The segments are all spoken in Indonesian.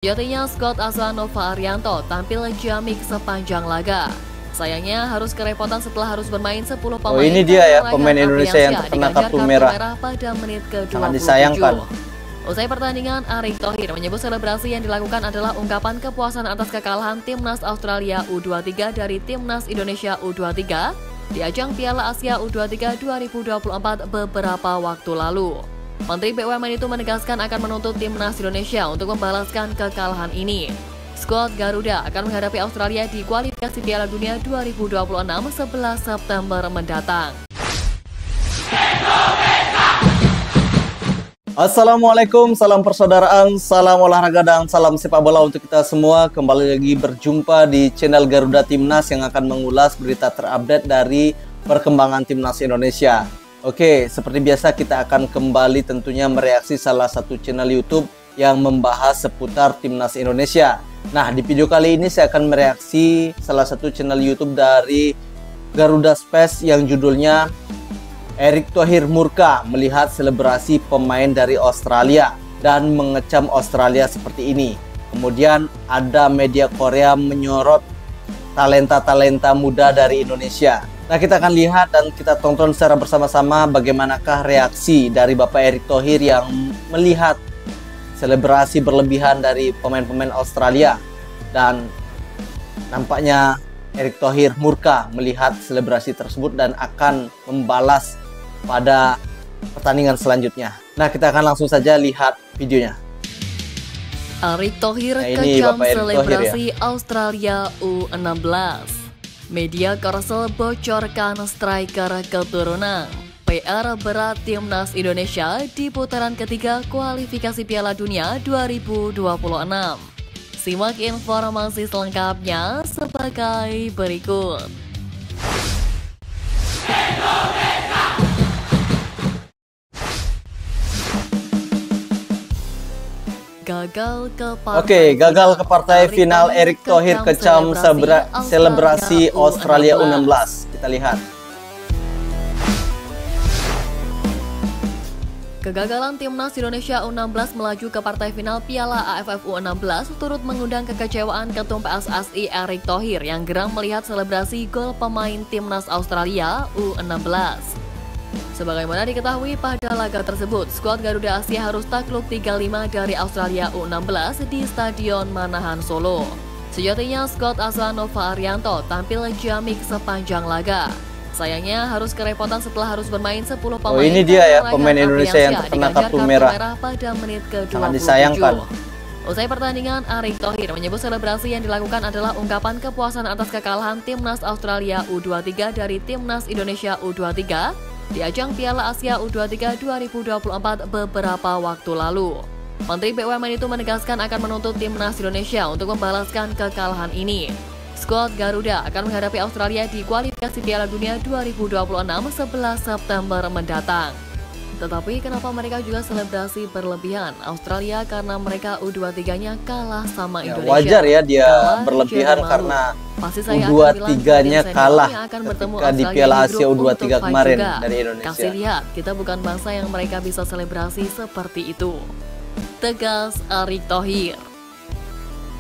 Sejatinya skuad asuhan Nova Arianto tampil jamik sepanjang laga. Sayangnya harus kerepotan setelah harus bermain 10 pemain. Ini dia ya pemain Indonesia yang terkena kartu merah pada menit ke-27. Sangat disayangkan. Usai pertandingan, Erick Thohir menyebut selebrasi yang dilakukan adalah ungkapan kepuasan atas kekalahan Timnas Australia U23 dari Timnas Indonesia U23 di ajang Piala Asia U23 2024 beberapa waktu lalu. Menteri BUMN itu menegaskan akan menuntut Timnas Indonesia untuk membalaskan kekalahan ini. Skuad Garuda akan menghadapi Australia di kualifikasi Piala Dunia 2026 11 September mendatang. Assalamualaikum, salam persaudaraan, salam olahraga dan salam sepak bola untuk kita semua. Kembali lagi berjumpa di channel Garuda Timnas yang akan mengulas berita terupdate dari perkembangan Timnas Indonesia. Oke, seperti biasa kita akan kembali tentunya mereaksi salah satu channel YouTube yang membahas seputar Timnas Indonesia. Nah, di video kali ini saya akan mereaksi salah satu channel YouTube dari Garuda Space yang judulnya Erick Thohir murka melihat selebrasi pemain dari Australia dan mengecam Australia seperti ini. Kemudian ada media Korea menyorot talenta-talenta muda dari Indonesia. Nah, kita akan lihat dan kita tonton secara bersama-sama bagaimanakah reaksi dari Bapak Erick Thohir yang melihat selebrasi berlebihan dari pemain-pemain Australia. Dan nampaknya Erick Thohir murka melihat selebrasi tersebut dan akan membalas pada pertandingan selanjutnya. Nah, kita akan langsung saja lihat videonya. Erick Thohir kecam selebrasi Australia U16. Media Korsel bocorkan striker keturunan. PR berat Timnas Indonesia di putaran ketiga kualifikasi Piala Dunia 2026. Simak informasi selengkapnya sebagai berikut. Gagal ke partai final, Erick Thohir kecam selebrasi Australia U16. Kita lihat. Kegagalan Timnas Indonesia U16 melaju ke partai final Piala AFF U16 turut mengundang kekecewaan Ketum PSSI Erick Thohir yang geram melihat selebrasi gol pemain Timnas Australia U16. Sebagaimana diketahui pada laga tersebut, skuad Garuda Asia harus takluk 3-5 dari Australia U16 di Stadion Manahan Solo. Sejatinya skuad asuhan Nova Arianto tampil jamik sepanjang laga. Sayangnya harus kerepotan setelah harus bermain 10 pemain. Ini dia ya pemain Indonesia yang terkena kartu merah pada menit ke-27. Sangat disayangkan. Usai pertandingan, Erick Thohir menyebut selebrasi yang dilakukan adalah ungkapan kepuasan atas kekalahan Timnas Australia U23 dari Timnas Indonesia U23 di ajang Piala Asia U23 2024 beberapa waktu lalu. Menteri BUMN itu menegaskan akan menuntut Timnas Indonesia untuk membalaskan kekalahan ini. Skuad Garuda akan menghadapi Australia di kualifikasi Piala Dunia 2026 11 September mendatang. Tetapi kenapa mereka juga selebrasi berlebihan? Australia karena mereka U23-nya kalah sama Indonesia. Wajar ya dia berlebihan karena U23-nya kalah ketika di Piala Asia U23 kemarin dari Indonesia. Kasih lihat, kita bukan bangsa yang mereka bisa selebrasi seperti itu. Tegas Erick Thohir.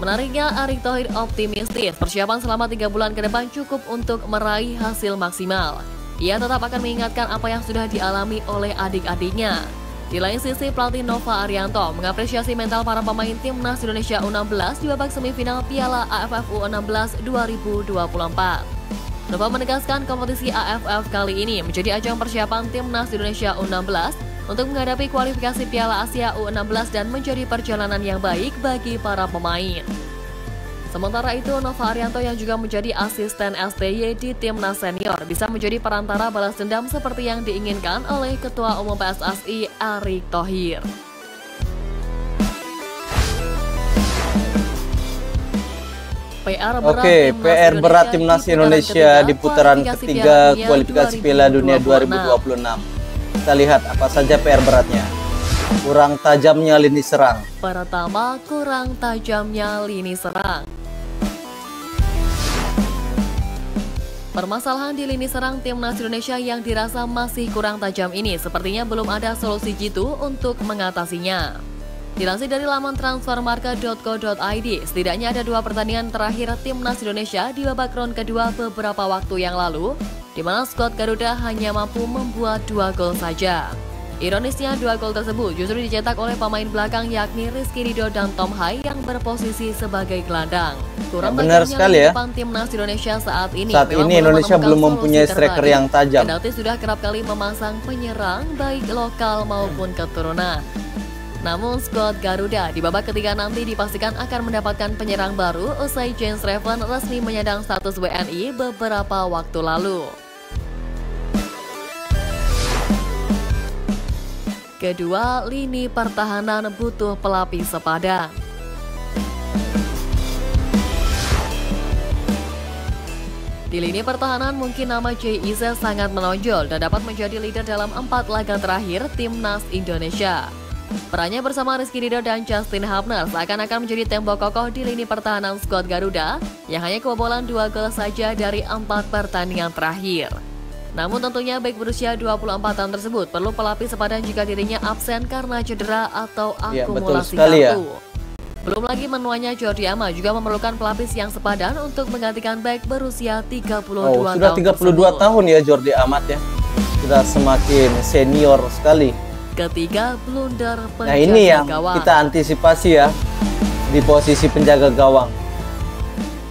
Menariknya, Erick Thohir optimistis persiapan selama 3 bulan ke depan cukup untuk meraih hasil maksimal. Ia tetap akan mengingatkan apa yang sudah dialami oleh adik-adiknya. Di lain sisi, pelatih Nova Arianto mengapresiasi mental para pemain Timnas Indonesia U16 di babak semifinal Piala AFF U16 2024. Nova menegaskan kompetisi AFF kali ini menjadi ajang persiapan Timnas Indonesia U16 untuk menghadapi kualifikasi Piala Asia U16 dan menjadi perjalanan yang baik bagi para pemain. Sementara itu, Nova Arianto yang juga menjadi asisten STY di Timnas Senior bisa menjadi perantara balas dendam seperti yang diinginkan oleh Ketua Umum PSSI Erick Thohir. PR berat Timnas Indonesia di putaran ketiga kualifikasi Piala Dunia 2026. Kita lihat apa saja PR beratnya. Kurang tajamnya lini serang. Pertama, kurang tajamnya lini serang. Permasalahan di lini serang Timnas Indonesia yang dirasa masih kurang tajam ini sepertinya belum ada solusi jitu untuk mengatasinya. Dilansir dari laman transfermarkt.co.id, setidaknya ada 2 pertandingan terakhir Timnas Indonesia di babak ronde kedua beberapa waktu yang lalu, di mana skuad Garuda hanya mampu membuat 2 gol saja. Ironisnya, 2 gol tersebut justru dicetak oleh pemain belakang yakni Rizky Ridho dan Tom Hai yang berposisi sebagai gelandang. Kurang benar sekali ya. Timnas Indonesia saat ini Indonesia belum mempunyai striker yang tajam. Kendati sudah kerap kali memasang penyerang baik lokal maupun keturunan. Namun skuad Garuda di babak ketiga nanti dipastikan akan mendapatkan penyerang baru usai James Raven resmi menyandang status WNI beberapa waktu lalu. Kedua, lini pertahanan butuh pelapis sepadan. Di lini pertahanan mungkin nama Jay Ize sangat menonjol dan dapat menjadi leader dalam 4 laga terakhir Timnas Indonesia. Perannya bersama Rizky Ridho dan Justin Hubner seakan-akan menjadi tembok kokoh di lini pertahanan skuad Garuda yang hanya kebobolan 2 gol saja dari 4 pertandingan terakhir. Namun tentunya bek berusia 24 tahun tersebut perlu pelapis sepadan jika dirinya absen karena cedera atau akumulasi kartu. Belum lagi menuanya Jordi Amat juga memerlukan pelapis yang sepadan untuk menggantikan bek berusia 32 tahun. Sudah 32 tahun ya Jordi Amat ya. Sudah semakin senior sekali. Ketiga, blunder penjaga gawang. Nah ini yang kita antisipasi ya di posisi penjaga gawang.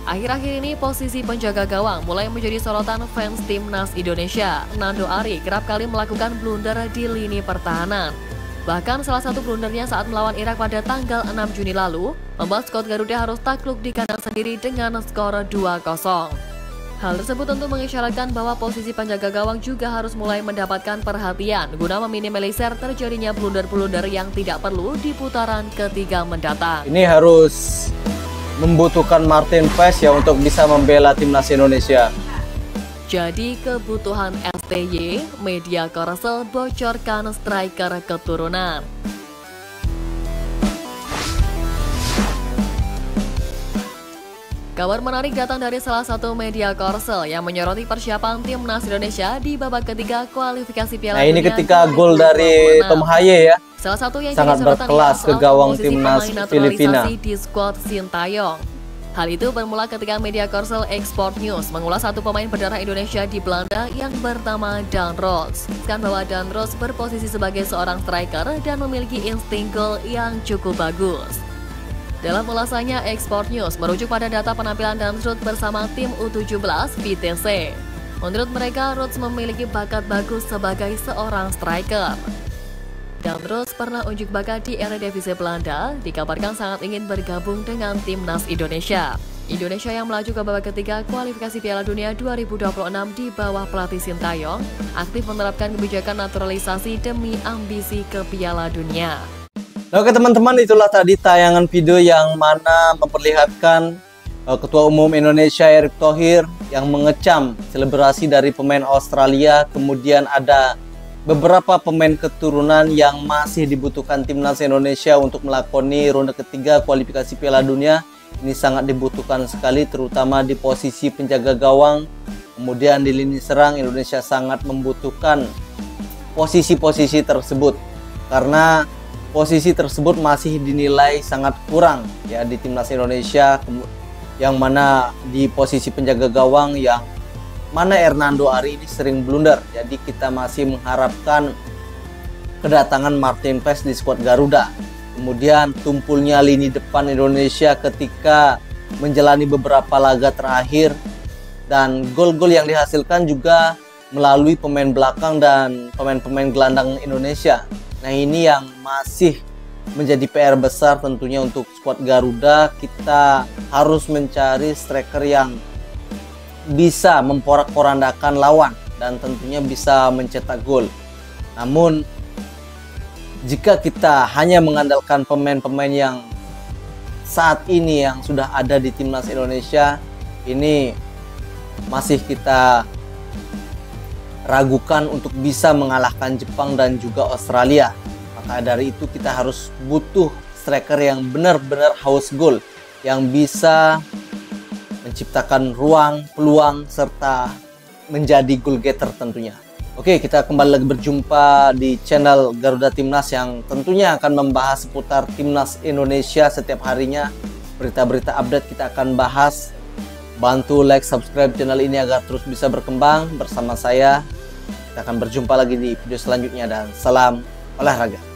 Akhir-akhir ini posisi penjaga gawang mulai menjadi sorotan fans Timnas Indonesia. Nando Ari kerap kali melakukan blunder di lini pertahanan. Bahkan salah satu blundernya saat melawan Irak pada tanggal 6 Juni lalu, membuat skuad Garuda harus takluk di kandang sendiri dengan skor 2-0. Hal tersebut tentu mengisyaratkan bahwa posisi penjaga gawang juga harus mulai mendapatkan perhatian guna meminimalisir terjadinya blunder-blunder yang tidak perlu di putaran ketiga mendatang. Ini harus membutuhkan Martin Paes ya untuk bisa membela Timnas Indonesia. Jadi kebutuhan STY, media Korsel bocorkan striker keturunan. Kabar menarik datang dari salah satu media Korsel yang menyoroti persiapan Timnas Indonesia di babak ketiga kualifikasi Piala Dunia. Nah ini ketika gol dari Tom Haye ya, salah satu yang sangat berkelas ke gawang Timnas Filipina di skuad Sintayong. Hal itu bermula ketika media Korsel Export News mengulas satu pemain berdarah Indonesia di Belanda yang bernama Dan Roos. Kan bahwa Dan Roos berposisi sebagai seorang striker dan memiliki insting gol yang cukup bagus. Dalam ulasannya, Export News merujuk pada data penampilan Dan Roos bersama tim U17 VTC. Menurut mereka, Roos memiliki bakat bagus sebagai seorang striker. Dan Roos pernah unjuk bakat di Eredivisie Belanda, dikabarkan sangat ingin bergabung dengan Timnas Indonesia. Indonesia yang melaju ke babak ketiga kualifikasi Piala Dunia 2026 di bawah pelatih Sintayong, aktif menerapkan kebijakan naturalisasi demi ambisi ke Piala Dunia. Oke teman-teman, itulah tadi tayangan video yang mana memperlihatkan Ketua Umum Indonesia Erick Thohir yang mengecam selebrasi dari pemain Australia. Kemudian ada beberapa pemain keturunan yang masih dibutuhkan Timnas Indonesia untuk melakoni ronde ketiga kualifikasi Piala Dunia. Ini sangat dibutuhkan sekali, terutama di posisi penjaga gawang. Kemudian di lini serang Indonesia sangat membutuhkan posisi-posisi tersebut, karena posisi tersebut masih dinilai sangat kurang ya di Timnas Indonesia, yang mana di posisi penjaga gawang yang mana Hernando Ari ini sering blunder. Jadi kita masih mengharapkan kedatangan Martin Paes di skuad Garuda. Kemudian tumpulnya lini depan Indonesia ketika menjalani beberapa laga terakhir, dan gol-gol yang dihasilkan juga melalui pemain belakang dan pemain-pemain gelandang Indonesia. Nah ini yang masih menjadi PR besar tentunya untuk skuad Garuda. Kita harus mencari striker yang bisa memporak-porandakan lawan dan tentunya bisa mencetak gol. Namun jika kita hanya mengandalkan pemain-pemain yang saat ini yang sudah ada di Timnas Indonesia, ini masih kita ragukan untuk bisa mengalahkan Jepang dan juga Australia. Maka dari itu kita harus butuh striker yang benar-benar haus gol, yang bisa menciptakan ruang, peluang, serta menjadi goal getter tentunya. Oke, kita kembali lagi berjumpa di channel Garuda Timnas yang tentunya akan membahas seputar Timnas Indonesia setiap harinya. Berita-berita update kita akan bahas. Bantu like, subscribe channel ini agar terus bisa berkembang bersama saya. Kita akan berjumpa lagi di video selanjutnya dan salam olahraga.